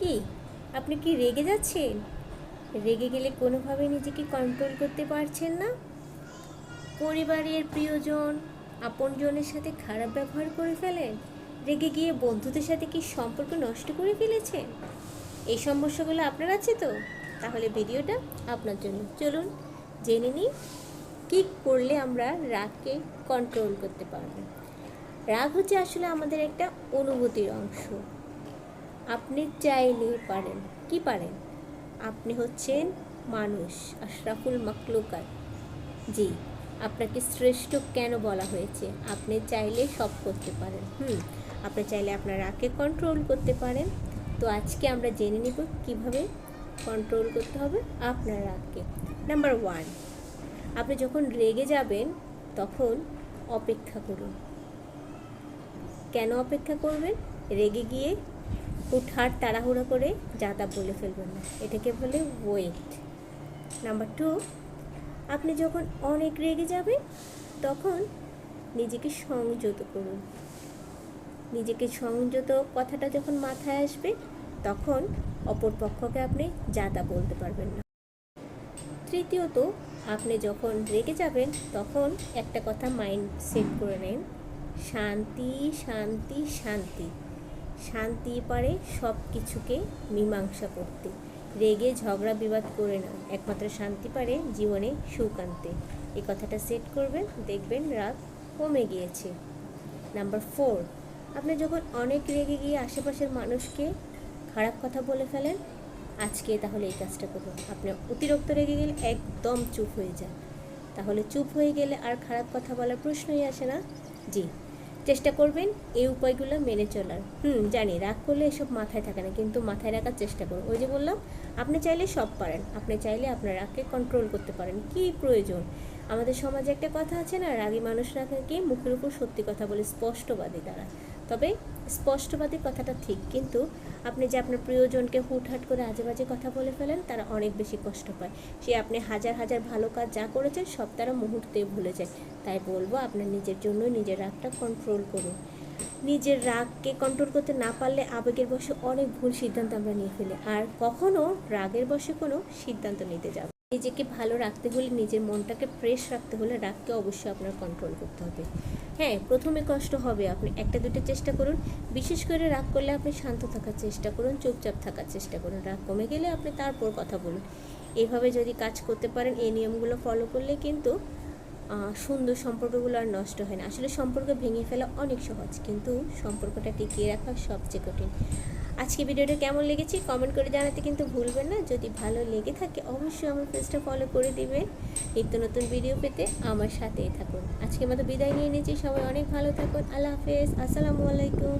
কি আপনি কি রেগে যাচ্ছেন? রেগে গেলে কোনোভাবে নিজেকে কন্ট্রোল করতে পারছেন না? পরিবারের প্রিয়জন আপনজনের সাথে খারাপ ব্যবহার করে ফেলেন? রেগে গিয়ে বন্ধুদের সাথে কি সম্পর্ক নষ্ট করে ফেলেছেন? এই সমস্যাগুলো আপনার আছে তো? তাহলে ভিডিওটা আপনার জন্য। চলুন জেনে নিই কী করলে আমরা রাগকে কন্ট্রোল করতে পারব। রাগ হচ্ছে আসলে আমাদের একটা অনুভূতির অংশ। আপনি চাইলে পারেন। কি পারেন? আপনি হচ্ছেন মানুষ, আশরাফুল মাখলুকাত। জি, আপনাকে শ্রেষ্ঠ কেন বলা হয়েছে? আপনি চাইলে সব করতে পারেন। আপনি চাইলে আপনার রাগকে কন্ট্রোল করতে পারেন। তো আজকে আমরা জেনে নিব কিভাবে কন্ট্রোল করতে হবে আপনার রাগকে। নাম্বার 1, আপনি যখন রেগে যাবেন তখন অপেক্ষা করুন। কেন অপেক্ষা করবেন? রেগে গিয়ে হুটহাট তাড়াহুড়ো করে যা তা বলে ফেলবেন না, এটাকে বলে ওয়েট। নাম্বার 2, আপনি যখন অনেক রেগে যাবেন তখন নিজেকে সংযত করুন। নিজেকে সংযত কথাটা যখন মাথায় আসবে তখন অপর পক্ষকে আপনি যা তা বলতে পারবেন না। তৃতীয়ত, আপনি যখন রেগে যাবেন তখন একটা কথা মাইন্ড সেট করে নেন, শান্তি শান্তি শান্তি। শান্তি পারে সব কিছুকে মীমাংসা করতে। রেগে ঝগড়া বিবাদ করে না, একমাত্র শান্তি পারে জীবনে সুখ আনতে। এই কথাটা সেট করবেন, দেখবেন রাগ কমে গিয়েছে। নাম্বার 4, আপনি যখন অনেক রেগে গিয়ে আশেপাশের মানুষকে খারাপ কথা বলে ফেলেন, আজকে তাহলে এই কাজটা করুন। আপনি অতিরিক্ত রেগে গেলে একদম চুপ হয়ে যান। তাহলে চুপ হয়ে গেলে আর খারাপ কথা বলার প্রশ্নই আসে না। জি, চেষ্টা করবেন এই উপায়গুলো মেনে চলার। জানি রাগ করলে এসব মাথায় থাকে না, কিন্তু মাথায় রাখার চেষ্টা করুন। ওই যে বললাম, আপনি চাইলে সব পারেন। আপনি চাইলে আপনার রাগকে কন্ট্রোল করতে পারেন। কি প্রয়োজন? আমাদের সমাজে একটা কথা আছে না, রাগী মানুষরা নাকি মুখের উপর সত্যি কথা বলে, স্পষ্টবাদী তারা। তবে স্পষ্টবাদী কথাটা ঠিক, কিন্তু আপনি যে আপনার প্রিয়জনকে হুটহাট করে আজে বাজে কথা বলে ফেলেন, তারা অনেক বেশি কষ্ট পায়। সে আপনি হাজার হাজার ভালো কাজ যা করেছেন সব তারা মুহূর্তে ভুলে যায়। তাই বলবো, আপনার নিজের জন্য নিজের রাগটা কন্ট্রোল করুন। নিজের রাগকে কন্ট্রোল করতে না পারলে আবেগের বশে অনেক ভুল সিদ্ধান্ত আমরা নিয়ে ফেলি, আর কখনো রাগের বশে কোনো সিদ্ধান্ত নিতে যাব। নিজেকে ভালো রাখতে হলে, নিজের মনটাকে ফ্রেশ রাখতে হলে রাগকে অবশ্যই আপনার কন্ট্রোল করতে হবে। হ্যাঁ, প্রথমে কষ্ট হবে, আপনি একটা দুটো চেষ্টা করুন। বিশেষ করে রাগ করলে আপনি শান্ত থাকার চেষ্টা করুন, চুপচাপ থাকার চেষ্টা করুন। রাগ কমে গেলে আপনি তারপর কথা বলুন। এভাবে যদি কাজ করতে পারেন, এই নিয়মগুলো ফলো করলে কিন্তু সুন্দর সম্পর্কগুলো আর নষ্ট হয় না। আসলে সম্পর্ক ভেঙে ফেলা অনেক সহজ, কিন্তু সম্পর্কটা টিকিয়ে রাখা সবচেয়ে কঠিন। আজকে ভিডিওটা কেমন লেগেছে কমেন্ট করে জানাতে কিন্তু ভুলবেন না। যদি ভালো লেগে থাকে অবশ্যই আমার পেজটা ফলো করে দিবেন। নিত্য নতুন ভিডিও পেতে আমার সাথেই থাকুন। আজকের মতো বিদায় নিয়ে নিচ্ছি। সবাই অনেক ভালো থাকুন। আল্লাহ হাফেজ। আসসালামু আলাইকুম।